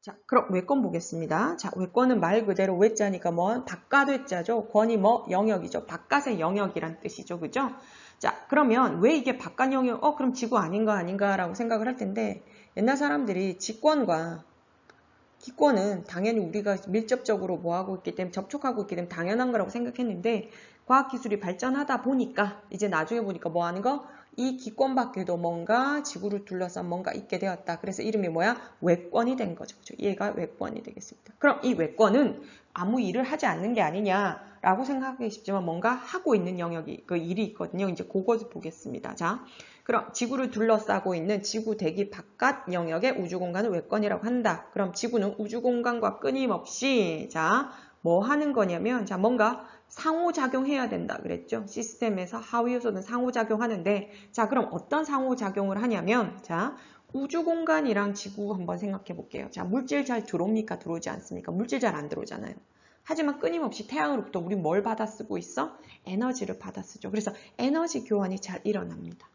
자, 그럼 외권 보겠습니다. 자, 외권은 말 그대로 외자니까 뭐 바깥 외자죠. 권이 뭐 영역이죠. 바깥의 영역이란 뜻이죠. 그죠? 자, 그러면 왜 이게 바깥 영역, 그럼 지구 아닌가라고 생각을 할 텐데 옛날 사람들이 직권과 기권은 당연히 우리가 밀접적으로 뭐하고 있기 때문에 접촉하고 있기 때문에 당연한 거라고 생각했는데 과학기술이 발전하다 보니까 이제 나중에 보니까 뭐 하는 거? 이 기권 밖에도 뭔가 지구를 둘러싼 뭔가 있게 되었다. 그래서 이름이 뭐야? 외권이 된 거죠. 얘가 외권이 되겠습니다. 그럼 이 외권은 아무 일을 하지 않는 게 아니냐라고 생각하기 쉽지만 뭔가 하고 있는 영역이 그 일이 있거든요. 이제 그것을 보겠습니다. 자, 그럼 지구를 둘러싸고 있는 지구 대기 바깥 영역의 우주공간을 외권이라고 한다. 그럼 지구는 우주공간과 끊임없이 자, 뭐 하는 거냐면 자, 뭔가 상호작용해야 된다 그랬죠. 시스템에서 하위 요소는 상호작용하는데 자, 그럼 어떤 상호작용을 하냐면 자, 우주공간이랑 지구 한번 생각해 볼게요. 자, 물질 잘 들어옵니까? 들어오지 않습니까? 물질 잘 안 들어오잖아요. 하지만 끊임없이 태양으로부터 우리 뭘 받아 쓰고 있어? 에너지를 받아 쓰죠. 그래서 에너지 교환이 잘 일어납니다.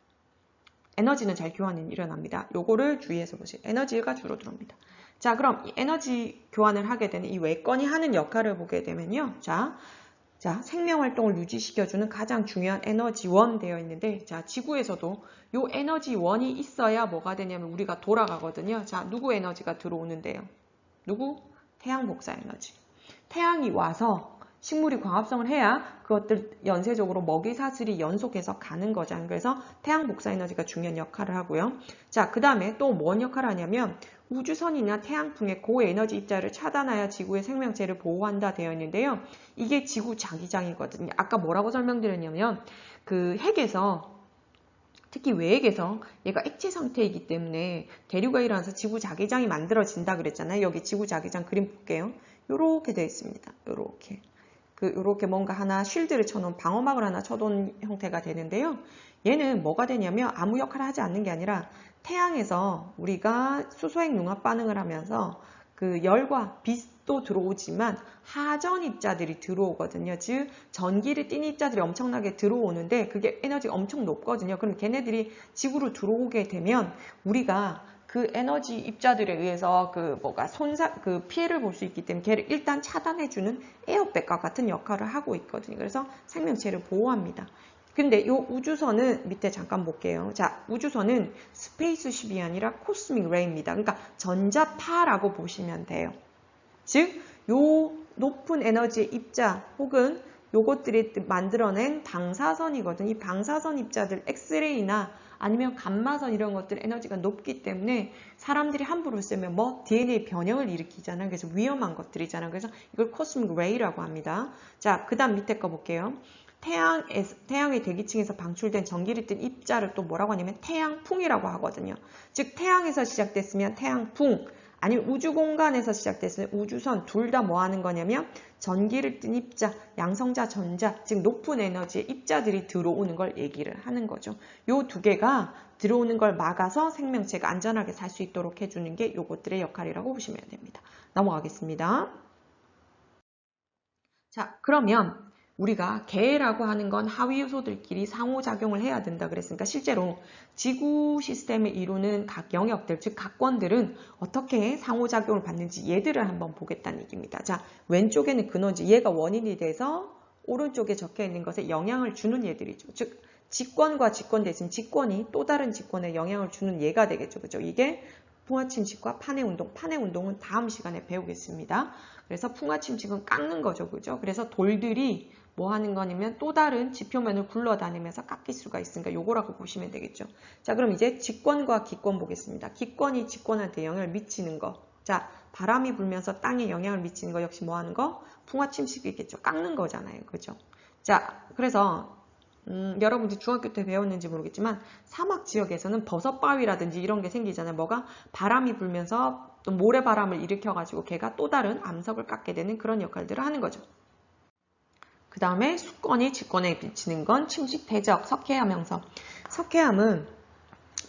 에너지는 잘 교환이 일어납니다. 요거를 주의해서 보세요. 에너지가 주로 들어옵니다. 자, 그럼 이 에너지 교환을 하게 되는 이 외권이 하는 역할을 보게 되면요. 자, 생명활동을 유지시켜주는 가장 중요한 에너지원 되어 있는데 자, 지구에서도 요 에너지원이 있어야 뭐가 되냐면 우리가 돌아가거든요. 자, 누구 에너지가 들어오는데요? 누구? 태양 복사 에너지. 태양이 와서 식물이 광합성을 해야 그것들 연쇄적으로 먹이 사슬이 연속해서 가는 거잖아요. 그래서 태양 복사 에너지가 중요한 역할을 하고요. 자, 그 다음에 또 뭔 역할을 하냐면 우주선이나 태양풍의 고에너지 입자를 차단하여 지구의 생명체를 보호한다 되어 있는데요. 이게 지구 자기장이거든요. 아까 뭐라고 설명드렸냐면 그 핵에서 특히 외핵에서 얘가 액체 상태이기 때문에 대류가 일어나서 지구 자기장이 만들어진다 그랬잖아요. 여기 지구 자기장 그림 볼게요. 요렇게 되어 있습니다. 요렇게 뭔가 하나 쉴드를 쳐놓은 방어막을 하나 쳐놓은 형태가 되는데요. 얘는 뭐가 되냐면 아무 역할을 하지 않는 게 아니라 태양에서 우리가 수소핵 융합 반응을 하면서 그 열과 빛도 들어오지만 하전 입자들이 들어오거든요. 즉 전기를 띤 입자들이 엄청나게 들어오는데 그게 에너지가 엄청 높거든요. 그럼 걔네들이 지구로 들어오게 되면 우리가 그 에너지 입자들에 의해서 그 피해를 볼 수 있기 때문에 걔를 일단 차단해주는 에어백과 같은 역할을 하고 있거든요. 그래서 생명체를 보호합니다. 근데 요 우주선은 밑에 잠깐 볼게요. 자, 우주선은 스페이스쉽이 아니라 코스믹 레이입니다. 그러니까 전자파라고 보시면 돼요. 즉, 요 높은 에너지의 입자 혹은 요것들이 만들어낸 방사선이거든요. 이 방사선 입자들 엑스레이나 아니면 감마선 이런 것들 에너지가 높기 때문에 사람들이 함부로 쓰면 뭐 DNA 변형을 일으키잖아요. 그래서 위험한 것들이잖아요. 그래서 이걸 코스믹 레이라고 합니다. 자, 그 다음 밑에 거 볼게요. 태양의 대기층에서 방출된 전기를 띤 입자를 또 뭐라고 하냐면 태양풍이라고 하거든요. 즉 태양에서 시작됐으면 태양풍 아니면 우주공간에서 시작됐으면 우주선 둘 다 뭐 하는 거냐면 전기를 띤 입자, 양성자 전자, 즉 높은 에너지의 입자들이 들어오는 걸 얘기를 하는 거죠. 요 두 개가 들어오는 걸 막아서 생명체가 안전하게 살 수 있도록 해주는 게 요것들의 역할이라고 보시면 됩니다. 넘어가겠습니다. 자, 그러면 우리가 개라고 하는 건 하위 요소들끼리 상호작용을 해야 된다 그랬으니까 실제로 지구 시스템을 이루는 각 영역들, 즉 각권들은 어떻게 상호작용을 받는지 얘들을 한번 보겠다는 얘기입니다. 자, 왼쪽에는 근원지, 얘가 원인이 돼서 오른쪽에 적혀 있는 것에 영향을 주는 얘들이죠. 즉 직권과 직권 대신 직권이 또 다른 직권에 영향을 주는 얘가 되겠죠. 그죠? 이게 풍화침식과 판해운동. 판해운동은 다음 시간에 배우겠습니다. 그래서 풍화침식은 깎는 거죠. 그죠? 그래서 돌들이 뭐 하는 거냐면 또 다른 지표면을 굴러다니면서 깎일 수가 있으니까 요거라고 보시면 되겠죠. 자, 그럼 이제 직권과 기권 보겠습니다. 기권이 직권한테 영향을 미치는 거. 자, 바람이 불면서 땅에 영향을 미치는 거 역시 뭐 하는 거? 풍화침식이겠죠. 깎는 거잖아요. 그죠? 자, 그래서 여러분들이 중학교 때 배웠는지 모르겠지만 사막 지역에서는 버섯바위라든지 이런 게 생기잖아요. 뭐가? 바람이 불면서 또 모래바람을 일으켜가지고 걔가 또 다른 암석을 깎게 되는 그런 역할들을 하는 거죠. 그 다음에 수권이 직권에 미치는 건 침식, 대적, 석회암 형성. 석회암은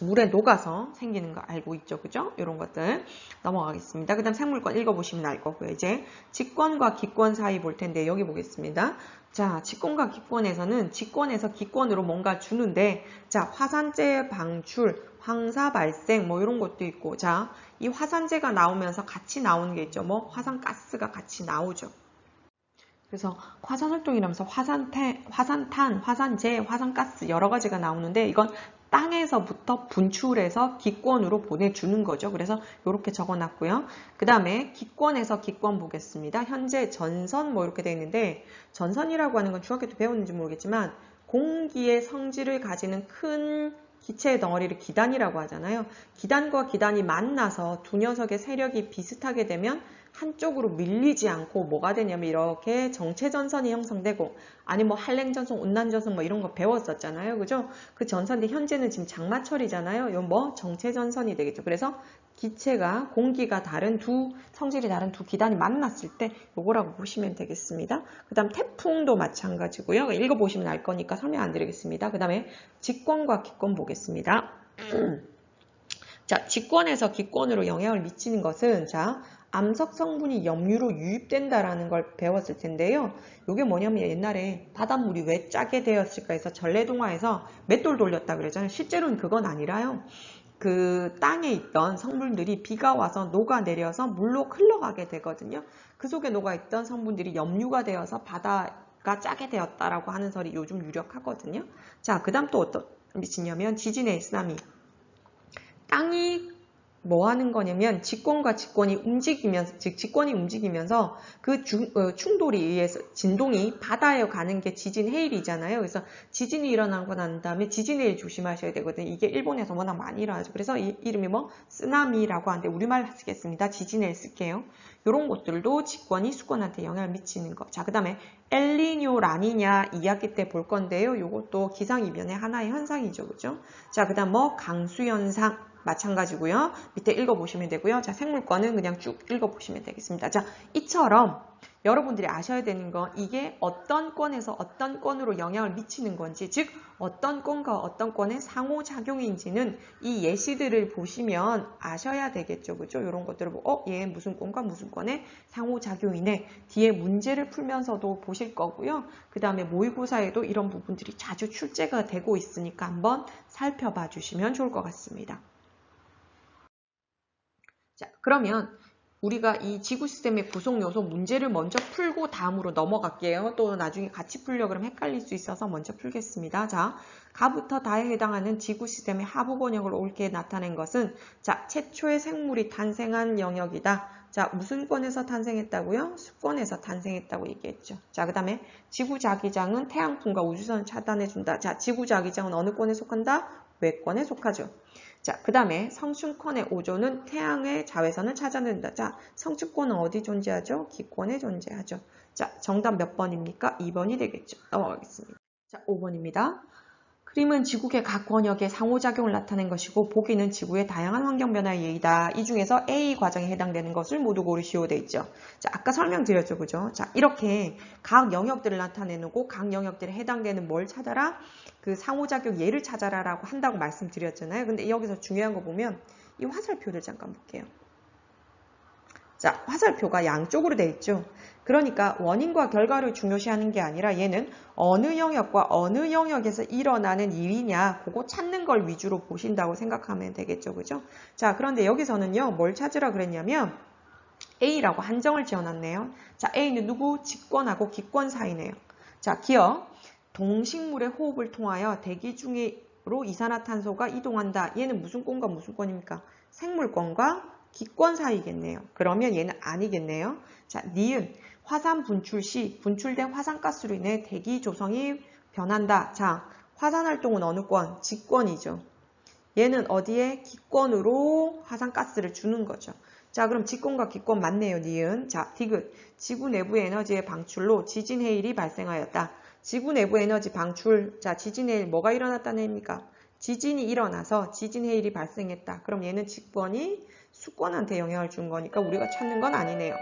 물에 녹아서 생기는 거 알고 있죠, 그죠? 이런 것들 넘어가겠습니다. 그 다음 생물권 읽어보시면 알 거고요. 이제 직권과 기권 사이 볼 텐데 여기 보겠습니다. 자, 직권과 기권에서는 직권에서 기권으로 뭔가 주는데, 자, 화산재 방출, 황사 발생 뭐 이런 것도 있고, 자, 이 화산재가 나오면서 같이 나오는 게 있죠. 뭐 화산가스가 같이 나오죠. 그래서 화산활동이라면서 화산탄, 화산재, 화산가스 여러 가지가 나오는데 이건 땅에서부터 분출해서 기권으로 보내주는 거죠. 그래서 이렇게 적어놨고요. 그 다음에 기권에서 기권 보겠습니다. 현재 전선 뭐 이렇게 되어 있는데 전선이라고 하는 건 중학교 때 배웠는지 모르겠지만 공기의 성질을 가지는 큰 기체의 덩어리를 기단이라고 하잖아요. 기단과 기단이 만나서 두 녀석의 세력이 비슷하게 되면 한쪽으로 밀리지 않고 뭐가 되냐면 이렇게 정체전선이 형성되고, 아니 뭐 한랭전선, 온난전선 뭐 이런 거 배웠었잖아요. 그죠? 그 전선인데 현재는 지금 장마철이잖아요. 이건 뭐 정체전선이 되겠죠. 그래서 기체가 공기가 다른 성질이 다른 두 기단이 만났을 때 요거라고 보시면 되겠습니다. 그 다음 태풍도 마찬가지고요. 읽어보시면 알 거니까 설명 안 드리겠습니다. 그 다음에 직권과 기권 보겠습니다. 자, 직권에서 기권으로 영향을 미치는 것은, 자, 암석 성분이 염류로 유입된다라는 걸 배웠을 텐데요. 이게 뭐냐면 옛날에 바닷물이 왜 짜게 되었을까 해서 전래동화에서 맷돌 돌렸다 그러잖아요. 실제로는 그건 아니라요. 그 땅에 있던 성분들이 비가 와서 녹아내려서 물로 흘러가게 되거든요. 그 속에 녹아있던 성분들이 염류가 되어서 바다가 짜게 되었다라고 하는 설이 요즘 유력하거든요. 자, 그 다음 또 어떤 미치냐면 지진의 쓰나미. 땅이 뭐 하는 거냐면 직권과 직권이 움직이면서, 즉 직권이 움직이면서 그 충돌이 의해서 진동이 바다에 가는 게 지진 해일이잖아요. 그래서 지진이 일어나고 난 다음에 지진 해일 조심하셔야 되거든요. 이게 일본에서 워낙 많이 일어나죠. 그래서 이 이름이 뭐 쓰나미라고 하는데 우리말 쓰겠습니다. 지진 해일 쓸게요. 이런 것들도 직권이 수권한테 영향을 미치는 거. 자, 그 다음에 엘니뇨, 라니냐 2학기 때 볼 건데요. 이것도 기상이변의 하나의 현상이죠. 그죠? 자, 그 다음 뭐 강수현상 마찬가지고요. 밑에 읽어보시면 되고요. 자, 생물권은 그냥 쭉 읽어보시면 되겠습니다. 자, 이처럼 여러분들이 아셔야 되는 건 이게 어떤 권에서 어떤 권으로 영향을 미치는 건지, 즉 어떤 권과 어떤 권의 상호작용인지는 이 예시들을 보시면 아셔야 되겠죠. 그죠? 이런 것들을 보고 얘 무슨 권과 무슨 권의 상호작용이네. 뒤에 문제를 풀면서도 보실 거고요. 그 다음에 모의고사에도 이런 부분들이 자주 출제가 되고 있으니까 한번 살펴봐 주시면 좋을 것 같습니다. 자, 그러면 우리가 이 지구 시스템의 구성 요소 문제를 먼저 풀고 다음으로 넘어갈게요. 또 나중에 같이 풀려 그러면 헷갈릴 수 있어서 먼저 풀겠습니다. 자, 가부터 다에 해당하는 지구 시스템의 하부 권역을 옳게 나타낸 것은, 자, 최초의 생물이 탄생한 영역이다. 자, 무슨 권에서 탄생했다고요? 수권에서 탄생했다고 얘기했죠. 자, 그 다음에 지구 자기장은 태양풍과 우주선을 차단해준다. 자, 지구 자기장은 어느 권에 속한다? 외권에 속하죠. 자, 그 다음에 성층권의 오조는 태양의 자외선을 차단한다. 자, 성층권은 어디 존재하죠? 기권에 존재하죠. 자, 정답 몇 번입니까? 2번이 되겠죠. 넘어가겠습니다. 자, 5번입니다. 그림은 지구의 각 권역의 상호작용을 나타낸 것이고 보기는 지구의 다양한 환경 변화의 예이다. 이 중에서 A 과정에 해당되는 것을 모두 고르시오 돼 있죠. 자, 아까 설명드렸죠. 그죠? 자, 이렇게 각 영역들을 나타내놓고 각 영역들에 해당되는 뭘 찾아라? 그 상호작용 예를 찾아라라고 한다고 말씀드렸잖아요. 근데 여기서 중요한 거 보면 이 화살표를 잠깐 볼게요. 자, 화살표가 양쪽으로 돼 있죠. 그러니까 원인과 결과를 중요시하는 게 아니라 얘는 어느 영역과 어느 영역에서 일어나는 일이냐 그거 찾는 걸 위주로 보신다고 생각하면 되겠죠. 그죠? 자, 그런데 여기서는요. 뭘 찾으라 그랬냐면 A라고 한정을 지어놨네요. 자, A는 누구? 직권하고 기권 사이네요. 자, 기억. 동식물의 호흡을 통하여 대기 중으로 이산화탄소가 이동한다. 얘는 무슨 권과 무슨 권입니까? 생물권과 기권 사이겠네요. 그러면 얘는 아니겠네요. 자, 니은. 화산 분출 시 분출된 화산가스로 인해 대기 조성이 변한다. 자, 화산 활동은 어느 권? 직권이죠. 얘는 어디에? 기권으로 화산가스를 주는 거죠. 자, 그럼 직권과 기권 맞네요. 니은. 자, 디귿. 지구 내부 에너지의 방출로 지진 해일이 발생하였다. 지구 내부 에너지 방출. 자, 지진 해일 뭐가 일어났다는 얘기입니까? 지진이 일어나서 지진 해일이 발생했다. 그럼 얘는 직권이 수권한테 영향을 준 거니까 우리가 찾는 건 아니네요.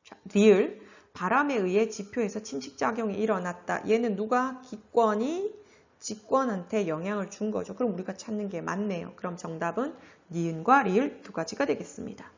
자, 리을. 바람에 의해 지표에서 침식작용이 일어났다. 얘는 누가? 기권이 직권한테 영향을 준 거죠. 그럼 우리가 찾는 게 맞네요. 그럼 정답은 니은과 리을 두 가지가 되겠습니다.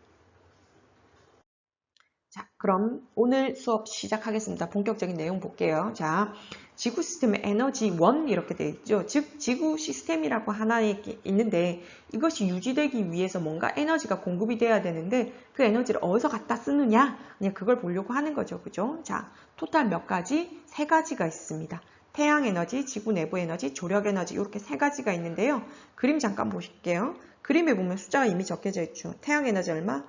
자, 그럼 오늘 수업 시작하겠습니다. 본격적인 내용 볼게요. 자, 지구 시스템의 에너지 원 이렇게 되어 있죠. 즉, 지구 시스템이라고 하나 있는데 이것이 유지되기 위해서 뭔가 에너지가 공급이 돼야 되는데 그 에너지를 어디서 갖다 쓰느냐? 그냥 그걸 보려고 하는 거죠. 그죠? 자, 토탈 몇 가지? 세 가지가 있습니다. 태양 에너지, 지구 내부 에너지, 조력 에너지 이렇게 세 가지가 있는데요. 그림 잠깐 보실게요. 그림에 보면 숫자가 이미 적혀져 있죠. 태양 에너지 얼마?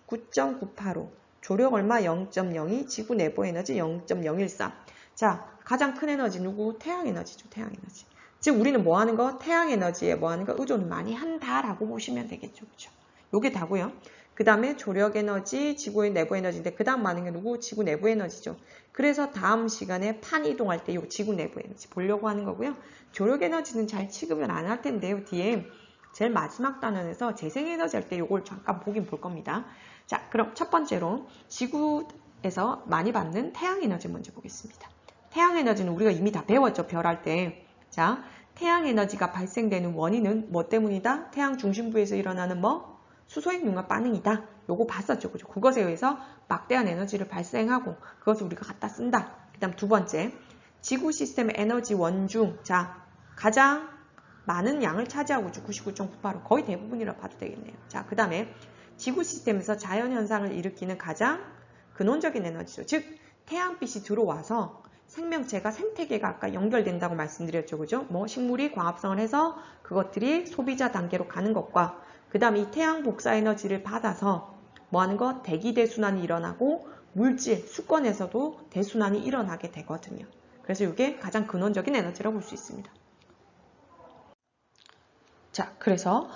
99.985. 조력 얼마? 0.02, 지구 내부 에너지 0.013. 자, 가장 큰 에너지 누구? 태양 에너지죠. 태양 에너지. 즉 우리는 뭐 하는 거? 태양 에너지에 뭐 하는 거? 의존을 많이 한다라고 보시면 되겠죠. 그렇죠? 요게 다고요. 그 다음에 조력 에너지, 지구의 내부 에너지인데 그 다음 많은 게 누구? 지구 내부 에너지죠. 그래서 다음 시간에 판 이동할 때 요 지구 내부 에너지 보려고 하는 거고요. 조력 에너지는 잘 취급을 안 할 텐데요. 뒤에 제일 마지막 단원에서 재생에너지 할 때 요걸 잠깐 보긴 볼 겁니다. 자, 그럼 첫 번째로 지구에서 많이 받는 태양에너지 먼저 보겠습니다. 태양에너지는 우리가 이미 다 배웠죠. 별 할 때. 자, 태양에너지가 발생되는 원인은 뭐 때문이다? 태양 중심부에서 일어나는 뭐? 수소핵융합 반응이다. 요거 봤었죠. 그죠? 그것에 의해서 막대한 에너지를 발생하고 그것을 우리가 갖다 쓴다. 그 다음 두 번째, 지구 시스템의 에너지 원중. 자, 가장 많은 양을 차지하고 있죠. 99.985. 거의 대부분이라고 봐도 되겠네요. 자, 그 다음에 지구 시스템에서 자연현상을 일으키는 가장 근원적인 에너지죠. 즉, 태양빛이 들어와서 생명체가 생태계가 아까 연결된다고 말씀드렸죠. 그죠? 뭐 식물이 광합성을 해서 그것들이 소비자 단계로 가는 것과 그 다음 이 태양 복사 에너지를 받아서 뭐 하는 거? 대기 대순환이 일어나고 물질, 수권에서도 대순환이 일어나게 되거든요. 그래서 이게 가장 근원적인 에너지라고 볼 수 있습니다. 자, 그래서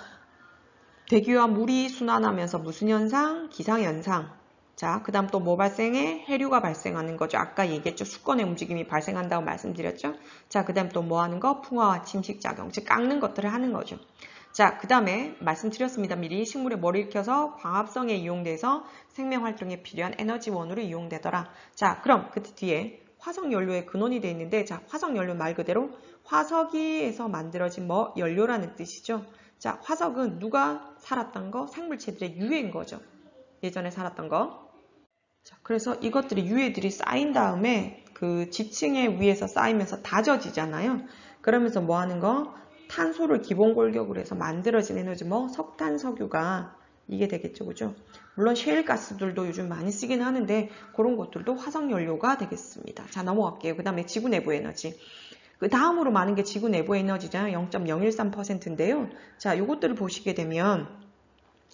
대기와 물이 순환하면서 무슨 현상? 기상현상. 자, 그 다음 또 뭐 발생해? 해류가 발생하는 거죠. 아까 얘기했죠. 수권의 움직임이 발생한다고 말씀드렸죠. 자, 그 다음 또 뭐 하는 거? 풍화와 침식작용. 즉, 깎는 것들을 하는 거죠. 자, 그 다음에 말씀드렸습니다. 미리 식물의 뭐를 일으켜서 광합성에 이용돼서 생명활동에 필요한 에너지원으로 이용되더라. 자, 그럼 그 뒤에 화석연료의 근원이 되어 있는데 자, 화석연료 말 그대로 화석이에서 만들어진 뭐 연료라는 뜻이죠. 자, 화석은 누가 살았던 거? 생물체들의 유해인 거죠. 예전에 살았던 거. 자, 그래서 이것들이 유해들이 쌓인 다음에 그 지층의 위에서 쌓이면서 다져지잖아요. 그러면서 뭐 하는 거? 탄소를 기본 골격으로 해서 만들어진 에너지 뭐 석탄, 석유가 이게 되겠죠. 그죠? 물론 셰일가스들도 요즘 많이 쓰긴 하는데 그런 것들도 화석연료가 되겠습니다. 자, 넘어갈게요. 그 다음에 지구 내부 에너지. 그 다음으로 많은 게 지구 내부 에너지잖아요. 0.013%인데요. 자, 요것들을 보시게 되면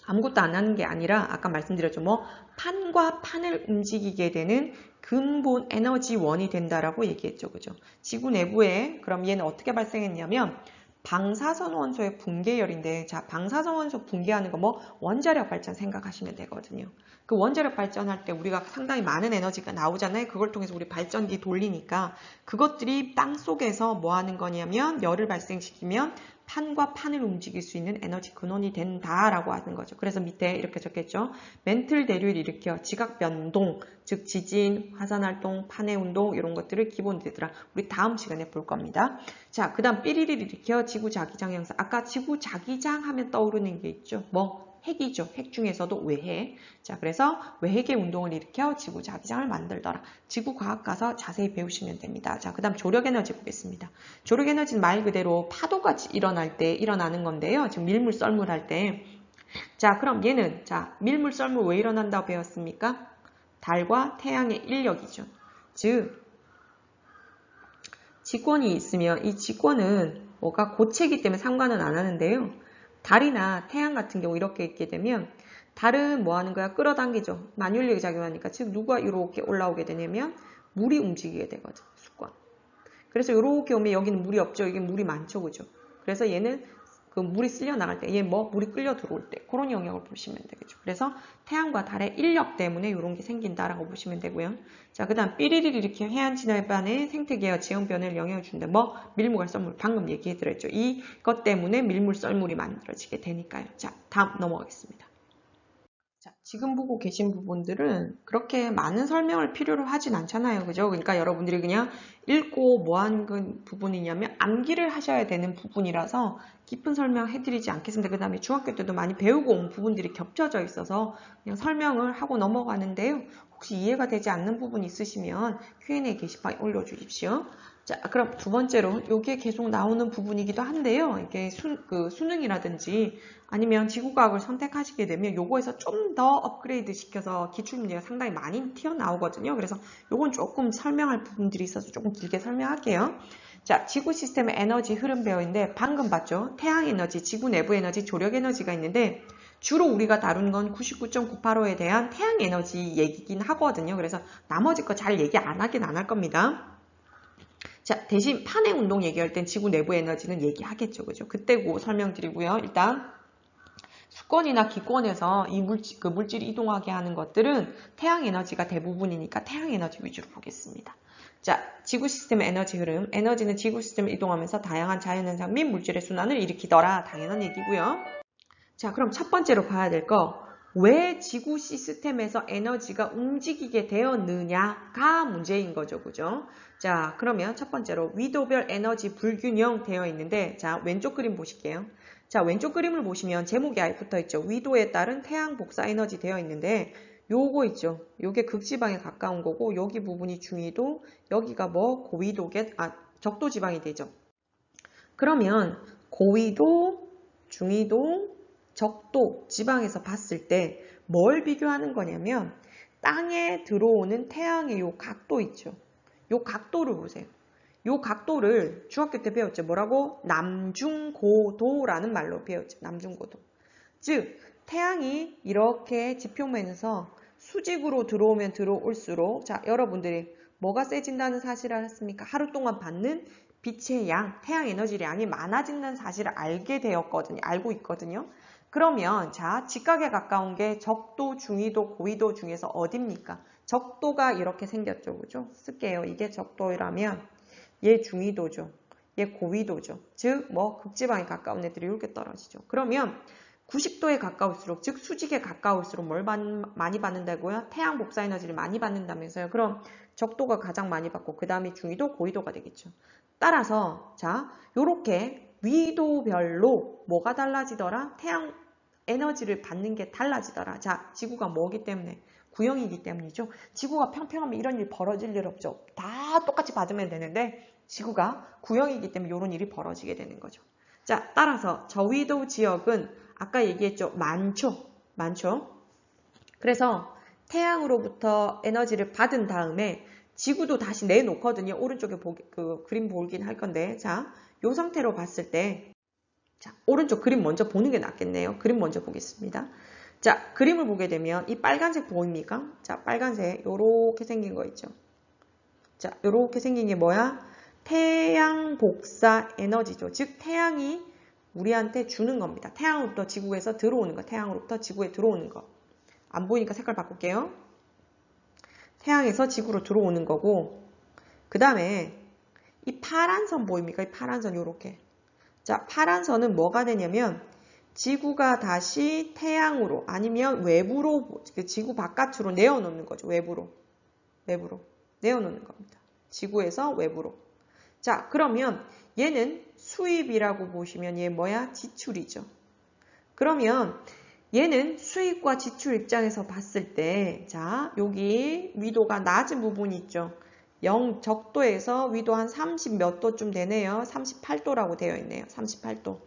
아무것도 안 하는 게 아니라 아까 말씀드렸죠. 뭐 판과 판을 움직이게 되는 근본 에너지원이 된다라고 얘기했죠. 그죠? 지구 내부에 그럼 얘는 어떻게 발생했냐면 방사선 원소의 붕괴열인데 자, 방사선 원소 붕괴하는 거 뭐 원자력 발전 생각하시면 되거든요. 그 원자력 발전할 때 우리가 상당히 많은 에너지가 나오잖아요. 그걸 통해서 우리 발전기 돌리니까 그것들이 땅 속에서 뭐 하는 거냐면 열을 발생시키면 판과 판을 움직일 수 있는 에너지 근원이 된다라고 하는 거죠. 그래서 밑에 이렇게 적혔죠. 멘틀 대류를 일으켜 지각 변동, 즉 지진, 화산활동, 판의 운동 이런 것들을 기본되더라. 우리 다음 시간에 볼 겁니다. 자, 그 다음 삐리리를 일으켜 지구 자기장 형성. 아까 지구 자기장 하면 떠오르는 게 있죠. 뭐? 핵이죠. 핵 중에서도 외핵. 자, 그래서 외핵의 운동을 일으켜 지구 자기장을 만들더라. 지구 과학 가서 자세히 배우시면 됩니다. 자, 그 다음 조력 에너지 보겠습니다. 조력 에너지는 말 그대로 파도가 일어날 때 일어나는 건데요. 지금 밀물 썰물 할 때. 자, 그럼 얘는 자, 밀물 썰물 왜 일어난다고 배웠습니까? 달과 태양의 인력이죠. 즉, 직권이 있으면 이 직권은 뭐가 고체이기 때문에 상관은 안 하는데요. 달이나 태양 같은 경우 이렇게 있게 되면 달은 뭐 하는 거야? 끌어당기죠. 만유인력이 작용하니까. 즉 누가 이렇게 올라오게 되냐면 물이 움직이게 되거든. 수권. 그래서 이렇게 오면 여기는 물이 없죠. 여기 물이 많죠. 그죠? 그래서 얘는 그 물이 쓸려 나갈 때, 얘 뭐 물이 끌려 들어올 때 그런 영역을 보시면 되겠죠. 그래서 태양과 달의 인력 때문에 이런 게 생긴다라고 보시면 되고요. 자, 그 다음 삐리리를 이렇게 해안 진해반의 생태계와 지형 변화에 영향을 준다. 뭐 밀물과 썰물 방금 얘기해드렸죠. 이것 때문에 밀물 썰물이 만들어지게 되니까요. 자, 다음 넘어가겠습니다. 자, 지금 보고 계신 부분들은 그렇게 많은 설명을 필요로 하진 않잖아요. 그죠? 그러니까 여러분들이 그냥 읽고 뭐 하는 부분이냐면 암기를 하셔야 되는 부분이라서 깊은 설명 해드리지 않겠습니다. 그 다음에 중학교 때도 많이 배우고 온 부분들이 겹쳐져 있어서 그냥 설명을 하고 넘어가는데요. 혹시 이해가 되지 않는 부분 있으시면 Q&A 게시판에 올려주십시오. 자, 그럼 두 번째로 여기에 계속 나오는 부분이기도 한데요. 이게 수능이라든지 아니면 지구과학을 선택하시게 되면 요거에서 좀 더 업그레이드 시켜서 기출문제가 상당히 많이 튀어나오거든요. 그래서 요건 조금 설명할 부분들이 있어서 조금 길게 설명할게요. 자, 지구 시스템의 에너지 흐름 배우인데 방금 봤죠? 태양 에너지, 지구 내부 에너지, 조력 에너지가 있는데 주로 우리가 다룬 건 99.985에 대한 태양 에너지 얘기긴 하거든요. 그래서 나머지 거 잘 얘기 안 하긴 안 할 겁니다. 자, 대신 판행 운동 얘기할 땐 지구 내부 에너지는 얘기하겠죠. 그죠? 그때 고 설명드리고요. 일단 수권이나 기권에서 이 물질이 이동하게 하는 것들은 태양 에너지가 대부분이니까 태양 에너지 위주로 보겠습니다. 자, 지구 시스템의 에너지 흐름. 에너지는 지구 시스템을 이동하면서 다양한 자연현상 및 물질의 순환을 일으키더라. 당연한 얘기고요. 자, 그럼 첫 번째로 봐야 될 거. 왜 지구 시스템에서 에너지가 움직이게 되었느냐가 문제인 거죠. 그죠? 자, 그러면 첫 번째로 위도별 에너지 불균형 되어 있는데, 자, 왼쪽 그림 보실게요. 자, 왼쪽 그림을 보시면 제목이 아예 붙어 있죠. 위도에 따른 태양 복사 에너지 되어 있는데, 요거 있죠. 요게 극지방에 가까운 거고, 여기 부분이 중위도, 여기가 뭐 고위도계, 적도 지방이 되죠. 그러면 고위도, 중위도, 적도 지방에서 봤을 때 뭘 비교하는 거냐면 땅에 들어오는 태양의 요 각도 있죠. 요 각도를 보세요. 요 각도를 중학교 때 배웠죠. 뭐라고? 남중고도라는 말로 배웠죠. 남중고도. 즉 태양이 이렇게 지표면에서 수직으로 들어오면 들어올수록 자, 여러분들이 뭐가 세진다는 사실을 알았습니까? 하루 동안 받는 빛의 양, 태양 에너지량이 많아진다는 사실을 알고 있거든요. 그러면 자, 직각에 가까운 게 적도, 중위도, 고위도 중에서 어딥니까? 적도가 이렇게 생겼죠. 그죠? 쓸게요. 이게 적도라면 얘 중위도죠. 얘 고위도죠. 즉, 뭐 극지방에 가까운 애들이 이렇게 떨어지죠. 그러면 90도에 가까울수록, 즉 수직에 가까울수록 뭘 많이 받는다고요? 태양 복사 에너지를 많이 받는다면서요. 그럼 적도가 가장 많이 받고 그 다음이 중위도, 고위도가 되겠죠. 따라서 자, 요렇게 위도별로 뭐가 달라지더라? 태양 에너지를 받는 게 달라지더라. 자, 지구가 뭐기 때문에? 구형이기 때문이죠. 지구가 평평하면 이런 일이 벌어질 일 없죠. 다 똑같이 받으면 되는데 지구가 구형이기 때문에 이런 일이 벌어지게 되는 거죠. 자, 따라서 저위도 지역은 아까 얘기했죠. 많죠. 그래서 태양으로부터 에너지를 받은 다음에 지구도 다시 내놓거든요. 오른쪽에 그림 보긴 할 건데 자, 요 상태로 봤을 때 자, 오른쪽 그림 먼저 보는 게 낫겠네요. 그림 먼저 보겠습니다. 자, 그림을 보게 되면 이 빨간색 보입니까? 자, 빨간색 요렇게 생긴 거 있죠. 자, 요렇게 생긴 게 뭐야? 태양 복사 에너지죠. 즉 태양이 우리한테 주는 겁니다. 태양으로부터 지구에서 들어오는 거. 태양으로부터 지구에 들어오는 거. 안 보이니까 색깔 바꿀게요. 태양에서 지구로 들어오는 거고 그 다음에 이 파란 선 보입니까? 이 파란 선 요렇게. 자, 파란 선은 뭐가 되냐면 지구가 다시 태양으로 아니면 외부로 지구 바깥으로 내어놓는 거죠. 외부로 내어놓는 겁니다. 지구에서 외부로. 자, 그러면 얘는 수입이라고 보시면 얘 뭐야? 지출이죠. 그러면 얘는 수입과 지출 입장에서 봤을 때 자, 여기 위도가 낮은 부분이 있죠. 적도에서 위도 한 30 몇 도쯤 되네요. 38도라고 되어 있네요. 38도.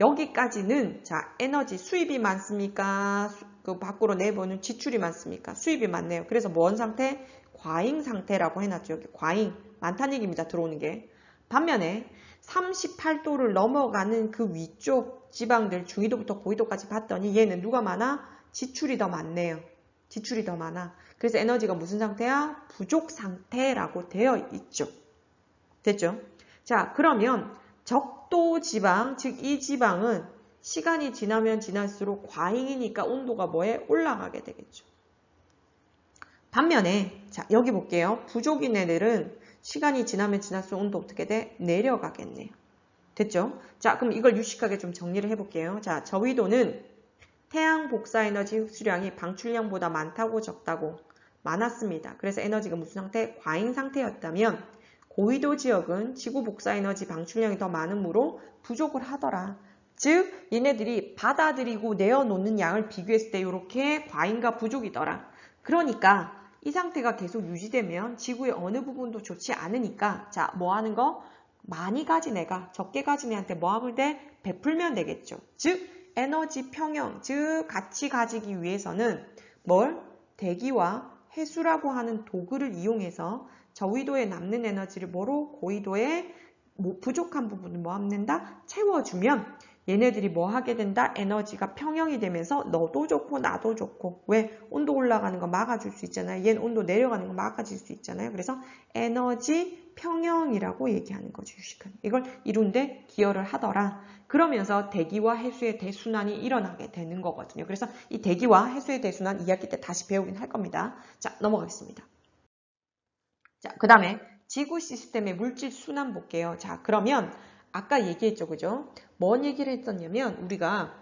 여기까지는 자, 에너지 수입이 많습니까? 그 밖으로 내보는 지출이 많습니까? 수입이 많네요. 그래서 뭔 상태? 과잉 상태라고 해놨죠. 여기 과잉. 많다는 얘기입니다. 들어오는 게. 반면에 38도를 넘어가는 그 위쪽 지방들 중위도부터 고위도까지 봤더니 얘는 누가 많아? 지출이 더 많네요. 지출이 더 많아. 그래서 에너지가 무슨 상태야? 부족 상태라고 되어 있죠. 됐죠? 자, 그러면 적도 지방, 즉 이 지방은 시간이 지나면 지날수록 과잉이니까 온도가 뭐에? 올라가게 되겠죠. 반면에 자, 여기 볼게요. 부족인 애들은 시간이 지나면 지날수록 온도 어떻게 돼? 내려가겠네요. 됐죠? 자, 그럼 이걸 유식하게 좀 정리를 해볼게요. 자, 저위도는 태양 복사 에너지 흡수량이 방출량보다 많다고 적다고? 많았습니다. 그래서 에너지가 무슨 상태? 과잉 상태였다면 고위도 지역은 지구 복사 에너지 방출량이 더 많으므로 부족을 하더라. 즉 얘네들이 받아들이고 내어놓는 양을 비교했을 때 이렇게 과잉과 부족이더라. 그러니까 이 상태가 계속 유지되면 지구의 어느 부분도 좋지 않으니까 자, 뭐 하는 거? 많이 가진 애가 적게 가진 애한테 뭐 하면 돼? 베풀면 되겠죠. 즉 에너지 평형, 즉 같이 가지기 위해서는 뭘? 대기와 해수라고 하는 도구를 이용해서 저위도에 남는 에너지를 뭐로? 고위도에 부족한 부분을 뭐 합는다? 채워주면 얘네들이 뭐 하게 된다? 에너지가 평형이 되면서 너도 좋고 나도 좋고. 왜? 온도 올라가는 거 막아줄 수 있잖아요. 얘는 온도 내려가는 거 막아줄 수 있잖아요. 그래서 에너지 평형이라고 얘기하는 거죠. 유식은. 이걸 이룬데 기여를 하더라. 그러면서 대기와 해수의 대순환이 일어나게 되는 거거든요. 그래서 이 대기와 해수의 대순환 2학기 때 다시 배우긴 할 겁니다. 자, 넘어가겠습니다. 자, 그 다음에 지구 시스템의 물질 순환 볼게요. 자, 그러면 아까 얘기했죠, 그죠? 뭔 얘기를 했었냐면 우리가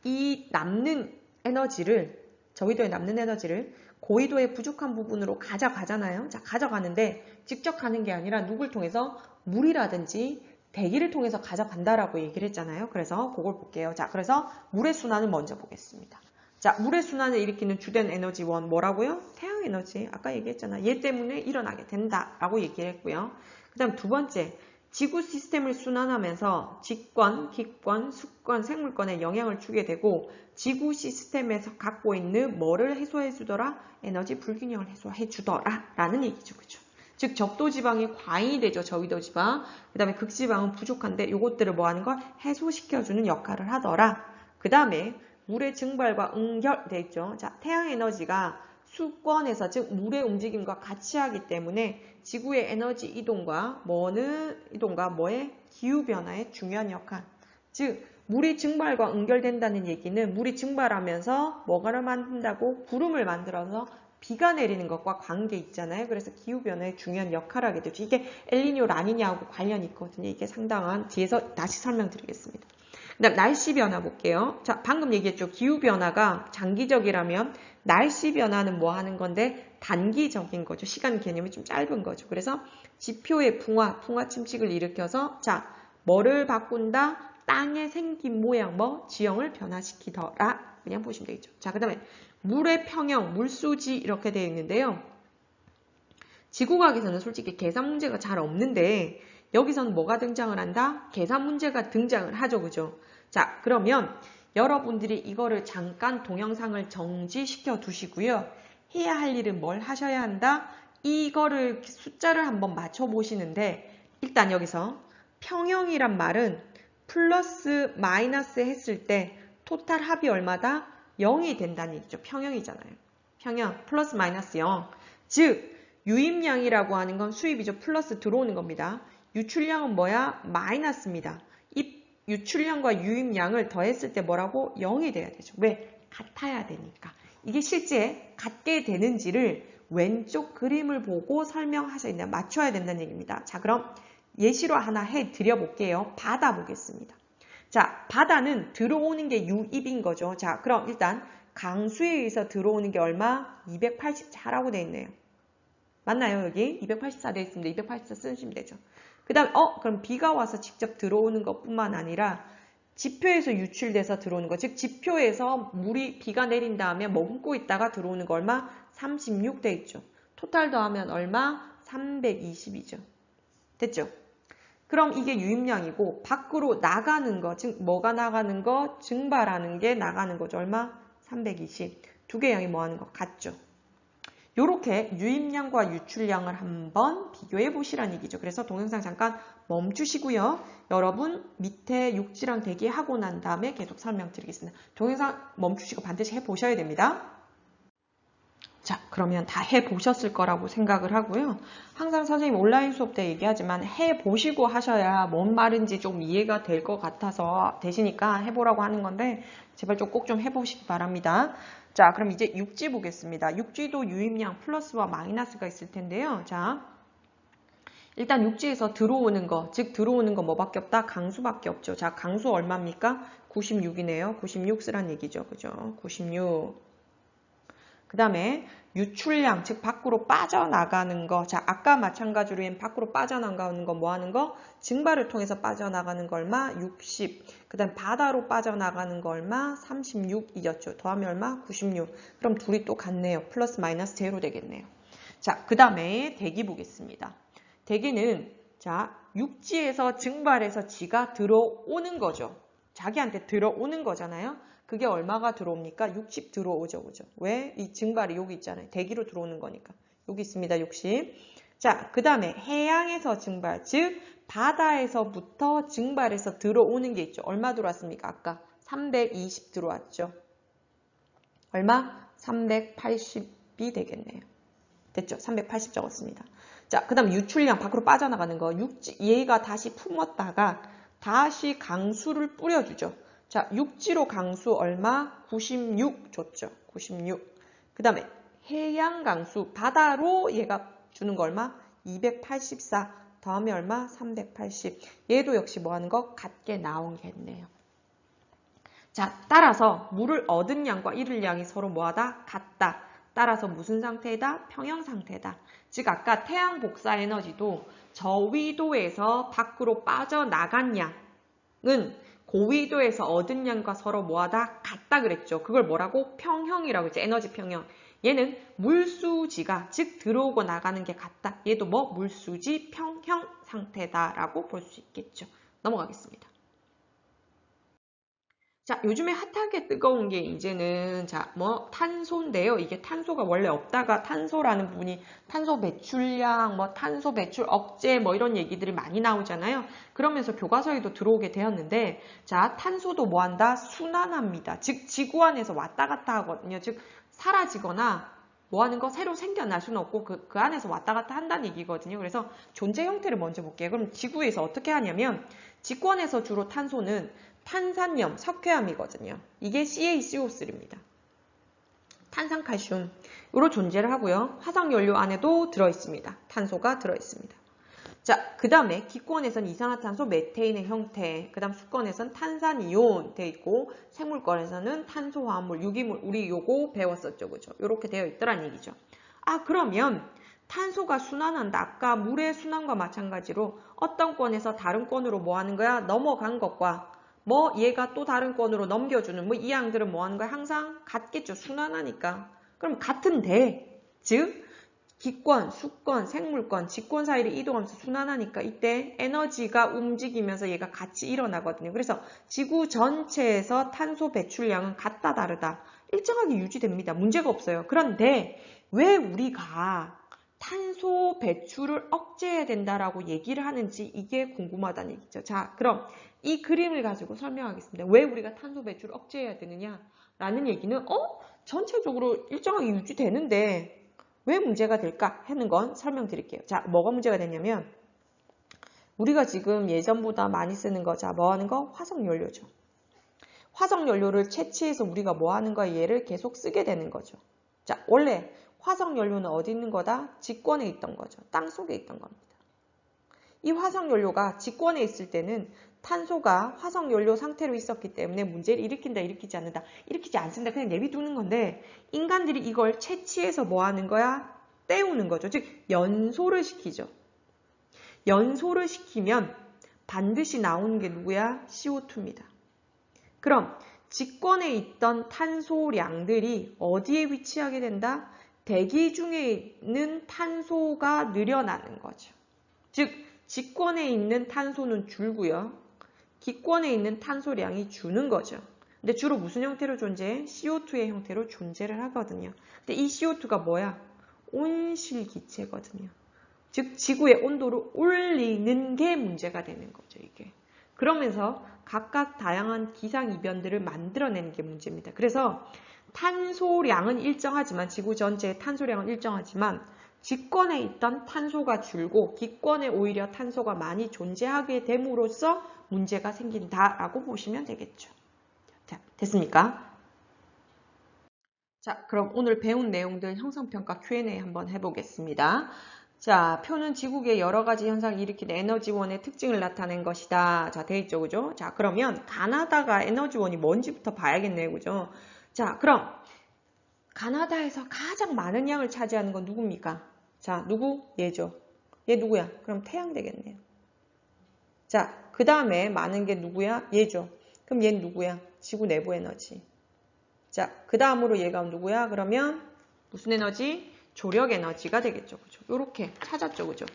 이 남는 에너지를 저위도에 남는 에너지를 고위도의 부족한 부분으로 가져가잖아요. 자, 가져가는데 직접 가는 게 아니라 누굴 통해서 물이라든지 대기를 통해서 가져간다라고 얘기를 했잖아요. 그래서 그걸 볼게요. 자, 그래서 물의 순환을 먼저 보겠습니다. 자, 물의 순환을 일으키는 주된 에너지원 뭐라고요? 태양에너지. 아까 얘기했잖아. 얘 때문에 일어나게 된다라고 얘기를 했고요. 그 다음 두 번째, 지구 시스템을 순환하면서 직권, 기권, 수권, 생물권에 영향을 주게 되고 지구 시스템에서 갖고 있는 뭐를 해소해 주더라? 에너지 불균형을 해소해 주더라 라는 얘기죠. 그죠? 즉 적도지방이 과잉이 되죠. 저위도지방. 그 다음에 극지방은 부족한데 이것들을 뭐 하는 거? 해소시켜주는 역할을 하더라. 그 다음에 물의 증발과 응결돼 있죠. 자, 태양에너지가 수권에서 즉 물의 움직임과 같이 하기 때문에 지구의 에너지 이동과 뭐의 기후변화의 중요한 역할. 즉 물이 증발과 응결된다는 얘기는 물이 증발하면서 뭐가를 만든다고? 구름을 만들어서 비가 내리는 것과 관계 있잖아요. 그래서 기후변화의 중요한 역할을 하게 되죠. 이게 엘니뇨, 라니냐하고 관련이 있거든요. 이게 상당한 뒤에서 다시 설명드리겠습니다. 그 다음 날씨 변화 볼게요. 자, 방금 얘기했죠. 기후변화가 장기적이라면 날씨 변화는 뭐 하는 건데 단기적인 거죠. 시간 개념이 좀 짧은 거죠. 그래서 지표의 풍화 침식을 일으켜서 자, 뭐를 바꾼다? 땅의 생긴 모양, 지형을 변화시키더라. 그냥 보시면 되겠죠. 자, 그 다음에 물의 평형, 물수지 이렇게 되어 있는데요. 지구과학에서는 솔직히 계산 문제가 잘 없는데 여기서는 뭐가 등장을 한다? 계산 문제가 등장을 하죠. 그죠? 자, 그러면 여러분들이 이거를 잠깐 동영상을 정지시켜 두시고요. 해야 할 일은 뭘 하셔야 한다? 이거를 숫자를 한번 맞춰 보시는데 일단 여기서 평형이란 말은 플러스 마이너스 했을 때 토탈 합이 얼마다? 0이 된다는 얘기죠. 평형이잖아요. 평형 플러스 마이너스 0. 즉 유입량이라고 하는 건 수입이죠. 플러스 들어오는 겁니다. 유출량은 뭐야? 마이너스입니다. 이 유출량과 유입량을 더했을 때 뭐라고? 0이 돼야 되죠. 왜? 같아야 되니까. 이게 실제 같게 되는지를 왼쪽 그림을 보고 설명하셔야 된다. 맞춰야 된다는 얘기입니다. 자, 그럼 예시로 하나 해드려 볼게요. 바다 보겠습니다. 자, 바다는 들어오는 게 유입인 거죠. 자, 그럼 일단 강수에 의해서 들어오는 게 얼마? 284라고 되어 있네요. 맞나요? 여기 284 되어 있습니다. 284 쓰시면 되죠. 그 다음 그럼 비가 와서 직접 들어오는 것뿐만 아니라 지표에서 유출돼서 들어오는 거. 즉 지표에서 비가 내린 다음에 머금고 있다가 들어오는 거 얼마? 36 돼 있죠. 토탈 더하면 얼마? 320이죠. 됐죠? 그럼 이게 유입량이고 밖으로 나가는 거, 즉 뭐가 나가는 거? 증발하는 게 나가는 거죠. 얼마? 320. 두 개 양이 뭐 하는 거? 같죠. 요렇게 유입량과 유출량을 한번 비교해 보시라는 얘기죠. 그래서 동영상 잠깐 멈추시고요. 여러분 밑에 육지랑 대기하고 난 다음에 계속 설명드리겠습니다. 동영상 멈추시고 반드시 해보셔야 됩니다. 자, 그러면 다 해보셨을 거라고 생각을 하고요. 항상 선생님 온라인 수업 때 얘기하지만 해보시고 하셔야 뭔 말인지 좀 이해가 될 것 같아서 되시니까 해보라고 하는 건데 제발 좀 꼭 좀 해보시기 바랍니다. 자, 그럼 이제 육지 보겠습니다. 육지도 유입량 플러스와 마이너스가 있을 텐데요. 자, 일단 육지에서 들어오는 거, 즉 들어오는 거 뭐밖에 없다? 강수밖에 없죠. 자, 강수 얼마입니까? 96이네요. 96 쓰란 얘기죠. 그죠? 96. 그 다음에 유출량, 즉 밖으로 빠져나가는 거. 자, 아까 마찬가지로 얘는 밖으로 빠져나가는 거 뭐 하는 거? 증발을 통해서 빠져나가는 거 얼마? 60. 그 다음 바다로 빠져나가는 거 얼마? 36이었죠. 더하면 얼마? 96. 그럼 둘이 또 같네요. 플러스 마이너스 제로 되겠네요. 자, 그 다음에 대기 보겠습니다. 대기는 자 육지에서 증발해서 지가 들어오는 거죠. 자기한테 들어오는 거잖아요. 그게 얼마가 들어옵니까? 60 들어오죠. 그죠? 왜? 이 증발이 여기 있잖아요. 대기로 들어오는 거니까. 여기 있습니다. 60. 자, 그 다음에 해양에서 증발, 즉 바다에서부터 증발해서 들어오는 게 있죠. 얼마 들어왔습니까? 아까 320 들어왔죠. 얼마? 380이 되겠네요. 됐죠? 380 적었습니다. 자, 그 다음 유출량 밖으로 빠져나가는 거. 얘가 다시 품었다가 다시 강수를 뿌려주죠. 자, 육지로 강수 얼마? 96 줬죠. 96. 그 다음에 해양 강수 바다로 얘가 주는 거 얼마? 284 더하면 얼마? 380. 얘도 역시 뭐 하는 거? 같게 나오겠네요. 자, 따라서 물을 얻은 양과 잃을 양이 서로 뭐하다? 같다. 따라서 무슨 상태다? 평형 상태다. 즉 아까 태양 복사 에너지도 저위도에서 밖으로 빠져나간 양은 고위도에서 얻은 양과 서로 뭐하다? 같다 그랬죠. 그걸 뭐라고? 평형이라고 했죠. 에너지 평형. 얘는 물수지가 즉 들어오고 나가는 게 같다. 얘도 뭐? 물수지 평형 상태다라고 볼 수 있겠죠. 넘어가겠습니다. 자, 요즘에 핫하게 뜨거운 게 이제는 자, 뭐 탄소인데요. 이게 탄소가 원래 없다가 탄소라는 부분이 탄소 배출량, 뭐 탄소 배출 억제 뭐 이런 얘기들이 많이 나오잖아요. 그러면서 교과서에도 들어오게 되었는데 자, 탄소도 뭐 한다? 순환합니다. 즉 지구 안에서 왔다 갔다 하거든요. 즉 사라지거나 뭐 하는 거 새로 생겨날 수는 없고 그 안에서 왔다 갔다 한다는 얘기거든요. 그래서 존재 형태를 먼저 볼게요. 그럼 지구에서 어떻게 하냐면 직권에서 주로 탄소는 탄산염, 석회암이거든요. 이게 CaCO3입니다. 탄산칼슘으로 존재를 하고요. 화석연료 안에도 들어있습니다. 탄소가 들어있습니다. 자, 그 다음에 기권에선 이산화탄소 메테인의 형태, 그 다음 수권에선 탄산이온 되어 있고 생물권에서는 탄소화합물, 유기물, 우리 요거 배웠었죠. 그죠? 이렇게 되어 있더란 얘기죠. 아, 그러면 탄소가 순환한다. 아까 물의 순환과 마찬가지로 어떤 권에서 다른 권으로 뭐 하는 거야? 넘어간 것과 뭐 얘가 또 다른 권으로 넘겨주는 뭐 이 양들은 뭐 하는 거야? 항상 같겠죠. 순환하니까. 그럼 같은데 즉 기권, 수권, 생물권, 직권 사이를 이동하면서 순환하니까 이때 에너지가 움직이면서 얘가 같이 일어나거든요. 그래서 지구 전체에서 탄소 배출량은 같다 다르다. 일정하게 유지됩니다. 문제가 없어요. 그런데 왜 우리가 탄소 배출을 억제해야 된다라고 얘기를 하는지 이게 궁금하다는 얘기죠. 자, 그럼 이 그림을 가지고 설명하겠습니다. 왜 우리가 탄소 배출을 억제해야 되느냐라는 얘기는 전체적으로 일정하게 유지되는데 왜 문제가 될까 하는 건 설명드릴게요. 자, 뭐가 문제가 되냐면 우리가 지금 예전보다 많이 쓰는 거, 자, 뭐 하는 거? 화석연료죠. 화석연료를 채취해서 우리가 뭐 하는 거야? 얘를 계속 쓰게 되는 거죠. 자, 원래 화석연료는 어디 있는 거다? 직권에 있던 거죠. 땅 속에 있던 겁니다. 이 화석연료가 직권에 있을 때는 탄소가 화석연료 상태로 있었기 때문에 문제를 일으킨다, 일으키지 않는다. 일으키지 않습니다. 그냥 내비두는 건데 인간들이 이걸 채취해서 뭐 하는 거야? 때우는 거죠. 즉 연소를 시키죠. 연소를 시키면 반드시 나오는 게 누구야? CO2입니다. 그럼 직권에 있던 탄소량들이 어디에 위치하게 된다? 대기 중에 있는 탄소가 늘어나는 거죠. 즉 직권에 있는 탄소는 줄고요. 기권에 있는 탄소량이 주는 거죠. 근데 주로 무슨 형태로 존재해? CO2의 형태로 존재를 하거든요. 근데 이 CO2가 뭐야? 온실기체거든요. 즉 지구의 온도를 올리는 게 문제가 되는 거죠. 이게. 그러면서 각각 다양한 기상이변들을 만들어내는 게 문제입니다. 그래서 탄소량은 일정하지만 지구 전체의 탄소량은 일정하지만 직권에 있던 탄소가 줄고 기권에 오히려 탄소가 많이 존재하게 됨으로써 문제가 생긴다라고 보시면 되겠죠. 자, 됐습니까? 자, 그럼 오늘 배운 내용들 형성평가 Q&A 한번 해보겠습니다. 자, 표는 지구계의 여러 가지 현상을 일으키는 에너지원의 특징을 나타낸 것이다. 자, 돼 있죠, 그죠? 자, 그러면 가나다가 에너지원이 뭔지부터 봐야겠네요, 그죠? 자, 그럼 가나다에서 가장 많은 양을 차지하는 건 누굽니까? 자, 누구? 얘죠. 얘 누구야? 그럼 태양 되겠네요. 자, 그 다음에 많은 게 누구야? 얘죠. 그럼 얘는 누구야? 지구 내부 에너지. 자, 그 다음으로 얘가 누구야? 그러면 무슨 에너지? 조력 에너지가 되겠죠. 그죠? 요렇게 찾았죠. 그죠?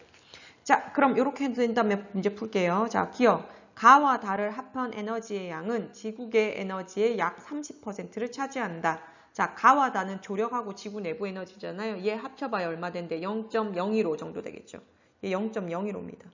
자, 그럼 요렇게 해도 된다면 문제 풀게요. 자, 기억. 가와 달을 합한 에너지의 양은 지구계 에너지의 약 30%를 차지한다. 자, 가와 달은 조력하고 지구 내부 에너지잖아요. 얘 합쳐봐야 얼마 된대? 0.015 정도 되겠죠. 얘 0.015입니다.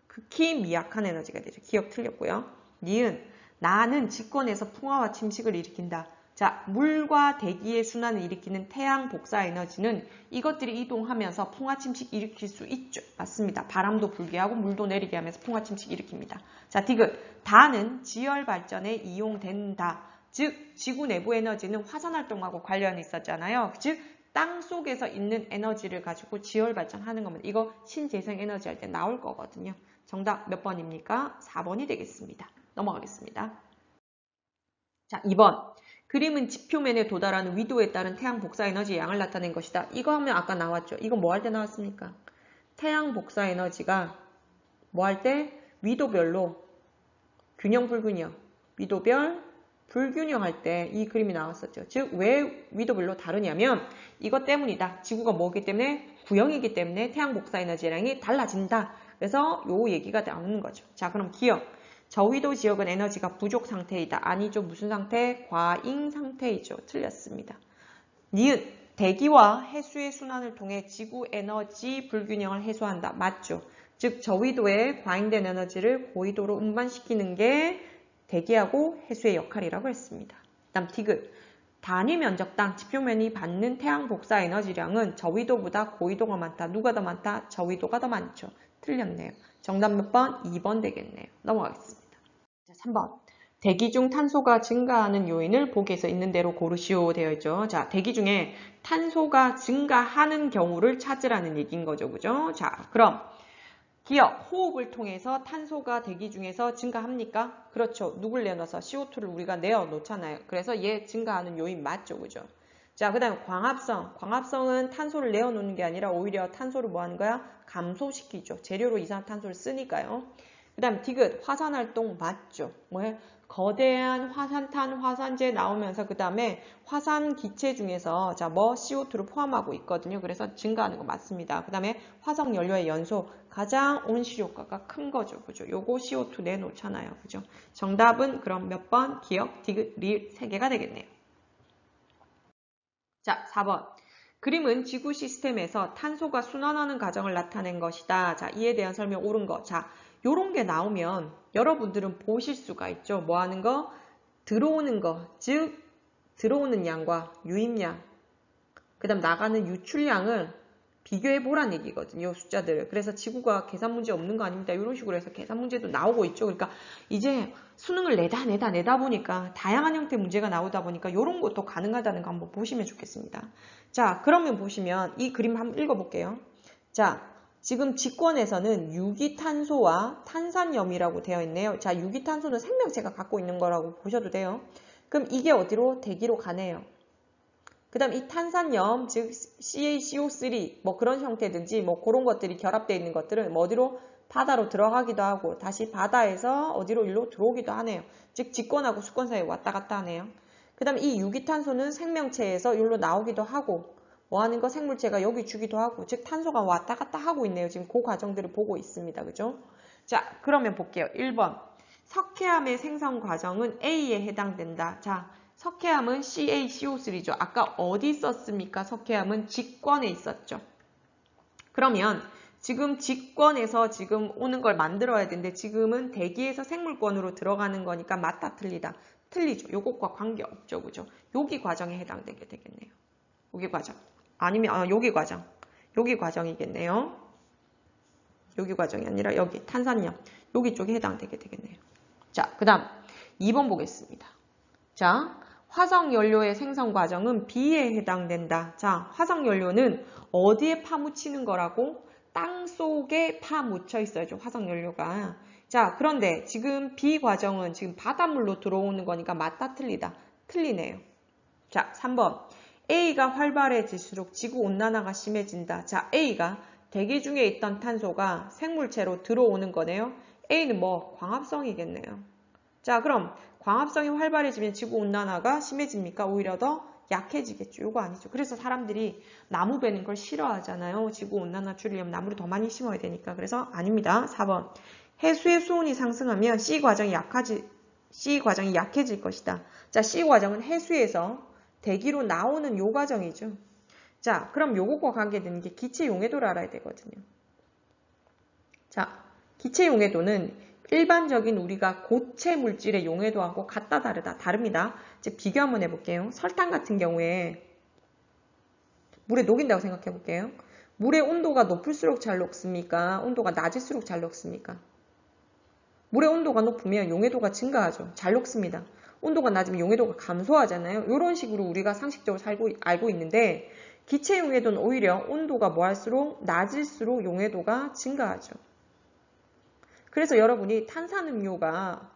극히 미약한 에너지가 되죠. 기억 틀렸고요. 니은. 나는 직권에서 풍화와 침식을 일으킨다. 자, 물과 대기의 순환을 일으키는 태양 복사 에너지는 이것들이 이동하면서 풍화 침식 일으킬 수 있죠. 맞습니다. 바람도 불게 하고 물도 내리게 하면서 풍화 침식 일으킵니다. 자, 디귿. 다는 지열 발전에 이용된다. 즉, 지구 내부 에너지는 화산 활동하고 관련이 있었잖아요. 즉, 땅 속에서 있는 에너지를 가지고 지열 발전하는 겁니다. 이거 신재생 에너지 할 때 나올 거거든요. 정답 몇 번입니까? 4번이 되겠습니다. 넘어가겠습니다. 자, 2번. 그림은 지표면에 도달하는 위도에 따른 태양 복사 에너지의 양을 나타낸 것이다. 이거 하면 아까 나왔죠. 이거 뭐 할 때 나왔습니까? 태양 복사 에너지가 뭐 할 때? 위도별로 균형 불균형, 위도별 불균형 할 때 이 그림이 나왔었죠. 즉, 왜 위도별로 다르냐면 이것 때문이다. 지구가 뭐기 때문에? 구형이기 때문에 태양 복사 에너지량이 달라진다. 그래서 요 얘기가 나오는 거죠. 자, 그럼 기억. 저위도 지역은 에너지가 부족 상태이다. 아니죠. 무슨 상태? 과잉 상태이죠. 틀렸습니다. 니은. 대기와 해수의 순환을 통해 지구 에너지 불균형을 해소한다. 맞죠. 즉 저위도에 과잉된 에너지를 고위도로 운반시키는 게 대기하고 해수의 역할이라고 했습니다. 다음 디귿. 단위 면적당 지표면이 받는 태양 복사 에너지량은 저위도보다 고위도가 많다. 누가 더 많다? 저위도가 더 많죠. 틀렸네요. 정답 몇 번? 2번 되겠네요. 넘어가겠습니다. 자, 3번. 대기 중 탄소가 증가하는 요인을 보기에서 있는 대로 고르시오 되어 있죠. 자, 대기 중에 탄소가 증가하는 경우를 찾으라는 얘기인 거죠. 그죠? 자, 그럼 기억, 호흡을 통해서 탄소가 대기 중에서 증가합니까? 그렇죠. 누굴 내어넣어서 CO2를 우리가 내어놓잖아요. 그래서 얘 증가하는 요인 맞죠. 그죠? 자, 그 다음에 광합성. 광합성은 탄소를 내어놓는 게 아니라 오히려 탄소를 뭐 하는 거야? 감소시키죠. 재료로 이산화탄소를 쓰니까요. 그 다음 디귿, 화산활동 맞죠. 뭐해? 거대한 화산탄, 화산재 나오면서 그 다음에 화산 기체 중에서 자, 뭐 CO2를 포함하고 있거든요. 그래서 증가하는 거 맞습니다. 그 다음에 화석 연료의 연소, 가장 온실 효과가 큰 거죠. 그죠? 요거 CO2 내놓잖아요. 그죠? 정답은 그럼 몇 번? 기억, 디귿, 리을 3개가 되겠네요. 자, 4번. 그림은 지구 시스템에서 탄소가 순환하는 과정을 나타낸 것이다. 자, 이에 대한 설명 옳은 거. 자, 요런 게 나오면 여러분들은 보실 수가 있죠. 뭐 하는 거? 들어오는 거. 즉, 들어오는 양과 유입량, 그 다음 나가는 유출량을 비교해 보라는 얘기거든요. 숫자들을. 그래서 지구가 계산 문제 없는 거 아닙니다. 이런 식으로 해서 계산 문제도 나오고 있죠. 그러니까 이제 수능을 내다 보니까 다양한 형태의 문제가 나오다 보니까 이런 것도 가능하다는 거 한번 보시면 좋겠습니다. 자, 그러면 보시면 이 그림 한번 읽어볼게요. 자, 지금 직권에서는 유기탄소와 탄산염이라고 되어 있네요. 자, 유기탄소는 생명체가 갖고 있는 거라고 보셔도 돼요. 그럼 이게 어디로? 대기로 가네요. 그 다음 이 탄산염, 즉 CaCO3 뭐 그런 형태든지 뭐 그런 것들이 결합되어 있는 것들은 뭐 어디로? 바다로 들어가기도 하고 다시 바다에서 어디로? 일로 들어오기도 하네요. 즉 직권하고 수권 사이에 왔다 갔다 하네요. 그 다음 이 유기탄소는 생명체에서 일로 나오기도 하고 뭐 하는 거? 생물체가 여기 주기도 하고 즉 탄소가 왔다 갔다 하고 있네요. 지금 그 과정들을 보고 있습니다. 그죠? 자, 그러면 볼게요. 1번. 석회암의 생성 과정은 A에 해당된다. 자, 석회암은 CaCO3죠. 아까 어디 있었습니까? 석회암은 직권에 있었죠. 그러면 지금 직권에서 지금 오는 걸 만들어야 되는데 지금은 대기에서 생물권으로 들어가는 거니까 맞다 틀리다. 틀리죠. 요것과 관계없죠. 그죠? 여기 과정에 해당되게 되겠네요. 여기 과정. 아니면 여기 과정. 여기 과정이겠네요. 여기 과정이 아니라 여기 탄산염. 여기 쪽에 해당되게 되겠네요. 자, 그 다음 2번 보겠습니다. 자, 화석연료의 생성 과정은 B에 해당된다. 자, 화석연료는 어디에 파묻히는 거라고? 땅 속에 파묻혀 있어야죠. 화석연료가. 자, 그런데 지금 B 과정은 지금 바닷물로 들어오는 거니까 맞다 틀리다. 틀리네요. 자, 3번. A가 활발해질수록 지구온난화가 심해진다. 자, A가 대기 중에 있던 탄소가 생물체로 들어오는 거네요. A는 뭐? 광합성이겠네요. 자, 그럼 광합성이 활발해지면 지구온난화가 심해집니까? 오히려 더 약해지겠죠. 이거 아니죠. 그래서 사람들이 나무 베는 걸 싫어하잖아요. 지구온난화 줄이려면 나무를 더 많이 심어야 되니까. 그래서 아닙니다. 4번. 해수의 수온이 상승하면 C 과정이 약해질 것이다. 자, C 과정은 해수에서 대기로 나오는 요 과정이죠. 자, 그럼 요것과 관계되는 게 기체 용해도를 알아야 되거든요. 자, 기체 용해도는 일반적인 우리가 고체 물질의 용해도하고 같다 다르다. 다릅니다. 이제 비교 한번 해볼게요. 설탕 같은 경우에 물에 녹인다고 생각해 볼게요. 물의 온도가 높을수록 잘 녹습니까? 온도가 낮을수록 잘 녹습니까? 물의 온도가 높으면 용해도가 증가하죠. 잘 녹습니다. 온도가 낮으면 용해도가 감소하잖아요. 이런 식으로 우리가 상식적으로 알고 있는데 기체 용해도는 오히려 온도가 뭐할수록 낮을수록 용해도가 증가하죠. 그래서 여러분이 탄산음료가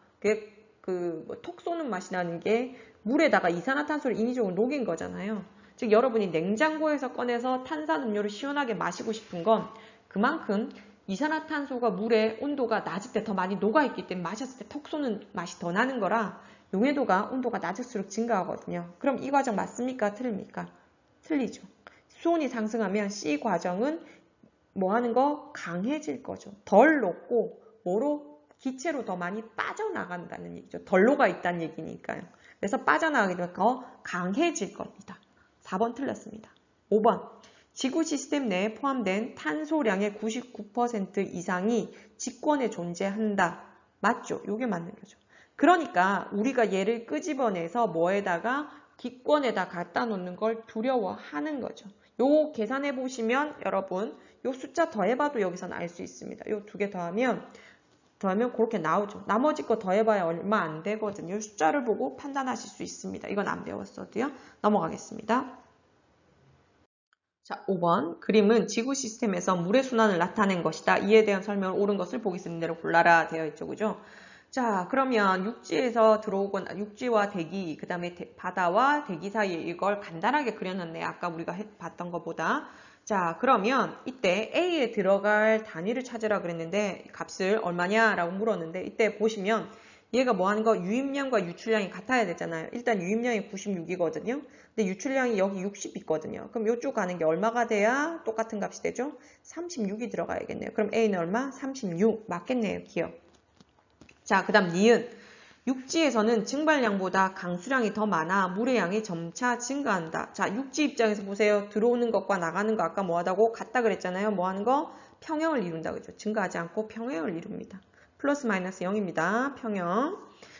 톡 쏘는 맛이 나는 게 물에다가 이산화탄소를 인위적으로 녹인 거잖아요. 즉 여러분이 냉장고에서 꺼내서 탄산음료를 시원하게 마시고 싶은 건 그만큼 이산화탄소가 물의 온도가 낮을 때 더 많이 녹아있기 때문에 마셨을 때 톡 쏘는 맛이 더 나는 거라 용해도가 온도가 낮을수록 증가하거든요. 그럼 이 과정 맞습니까? 틀립니까? 틀리죠. 수온이 상승하면 C 과정은 뭐 하는 거? 강해질 거죠. 덜 녹고 뭐로? 기체로 더 많이 빠져나간다는 얘기죠. 덜 녹아 있다는 얘기니까요. 그래서 빠져나가게 되면 더 강해질 겁니다. 4번 틀렸습니다. 5번. 지구 시스템 내에 포함된 탄소량의 99% 이상이 직권에 존재한다. 맞죠? 이게 맞는 거죠. 그러니까 우리가 얘를 끄집어내서 뭐에다가 기권에다 갖다 놓는 걸 두려워하는 거죠. 요 계산해 보시면 여러분 요 숫자 더해봐도 여기서는 알 수 있습니다. 요 두 개 더하면 그렇게 나오죠. 나머지 거 더해봐야 얼마 안 되거든요. 요 숫자를 보고 판단하실 수 있습니다. 이건 안 배웠어도요. 넘어가겠습니다. 자, 5번. 그림은 지구 시스템에서 물의 순환을 나타낸 것이다. 이에 대한 설명을 옳은 것을 보기 있는 대로 골라라 되어 있죠. 그죠? 자, 그러면 육지에서 들어오거나 육지와 대기, 그 다음에 바다와 대기 사이에 이걸 간단하게 그려놨네. 아까 우리가 봤던 것보다. 자, 그러면 이때 A에 들어갈 단위를 찾으라 그랬는데 값을 얼마냐라고 물었는데 이때 보시면 얘가 뭐 하는 거? 유입량과 유출량이 같아야 되잖아요. 일단 유입량이 96이거든요. 근데 유출량이 여기 60 있거든요. 그럼 이쪽 가는 게 얼마가 돼야 똑같은 값이 되죠? 36이 들어가야겠네요. 그럼 A는 얼마? 36. 맞겠네요. 기억. 자, 그 다음 니은. 육지에서는 증발량보다 강수량이 더 많아 물의 양이 점차 증가한다. 자, 육지 입장에서 보세요. 들어오는 것과 나가는 거 아까 뭐 하다고? 같다 그랬잖아요. 뭐 하는 거? 평형을 이룬다. 그죠? 증가하지 않고 평형을 이룹니다. 플러스 마이너스 0입니다. 평형.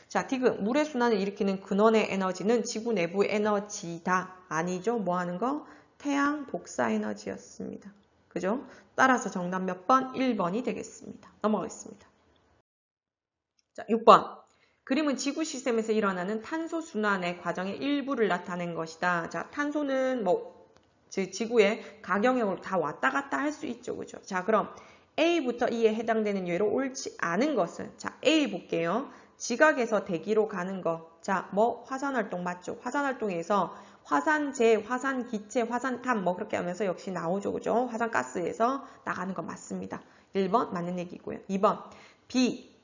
자, 디귿. 물의 순환을 일으키는 근원의 에너지는 지구 내부의 에너지다. 아니죠? 뭐 하는 거? 태양 복사 에너지였습니다. 그죠? 따라서 정답 몇 번? 1번이 되겠습니다. 넘어가겠습니다. 자, 6번. 그림은 지구 시스템에서 일어나는 탄소 순환의 과정의 일부를 나타낸 것이다. 자, 탄소는 지구의 가경역으로 다 왔다 갔다 할 수 있죠. 그죠? 자, 그럼 A부터 E에 해당되는 예로 옳지 않은 것은, 자, A 볼게요. 지각에서 대기로 가는 거. 자, 화산활동 맞죠? 화산활동에서 화산재, 화산기체, 화산탄 그렇게 하면서 역시 나오죠. 그죠? 화산가스에서 나가는 거 맞습니다. 1번 맞는 얘기고요. 2번 B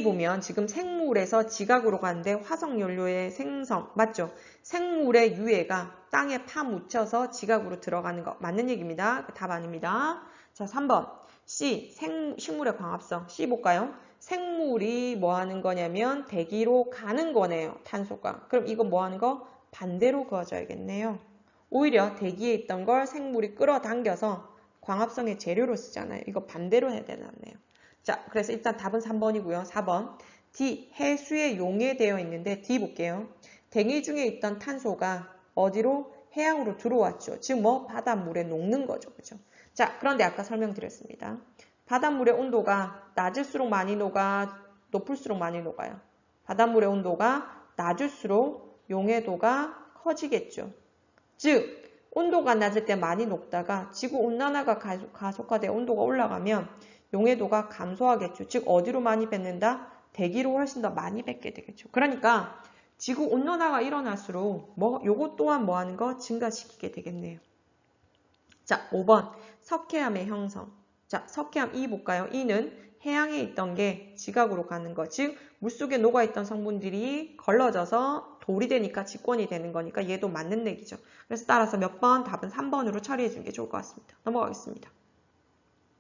보면 지금 생물에서 지각으로 가는데 화석연료의 생성, 맞죠? 생물의 유해가 땅에 파묻혀서 지각으로 들어가는 거 맞는 얘기입니다. 답 아닙니다. 자, 3번 C, 식물의 광합성. C 볼까요? 생물이 뭐 하는 거냐면 대기로 가는 거네요. 탄소가. 그럼 이거 뭐 하는 거? 반대로 그어줘야겠네요. 오히려 대기에 있던 걸 생물이 끌어당겨서 광합성의 재료로 쓰잖아요. 이거 반대로 해야 되겠네요. 자, 그래서 일단 답은 3번이고요. 4번. D. 해수에 용해되어 있는데 D 볼게요. 대기 중에 있던 탄소가 어디로? 해양으로 들어왔죠. 즉 바닷물에 녹는 거죠. 그죠? 자, 그런데 아까 설명드렸습니다. 바닷물의 온도가 낮을수록 많이 녹아, 높을수록 많이 녹아요. 바닷물의 온도가 낮을수록 용해도가 커지겠죠. 즉 온도가 낮을 때 많이 녹다가 지구 온난화가 가속화돼 온도가 올라가면 용해도가 감소하겠죠. 즉 어디로 많이 뱉는다? 대기로 훨씬 더 많이 뱉게 되겠죠. 그러니까 지구 온난화가 일어날수록 요것 또한 뭐 하는 거? 증가시키게 되겠네요. 자, 5번 석회암의 형성. 자, 석회암 E 볼까요? E는 해양에 있던 게 지각으로 가는 거. 즉 물속에 녹아있던 성분들이 걸러져서 돌이 되니까 직권이 되는 거니까 얘도 맞는 얘기죠. 그래서 따라서 몇 번? 답은 3번으로 처리해 주는 게 좋을 것 같습니다. 넘어가겠습니다.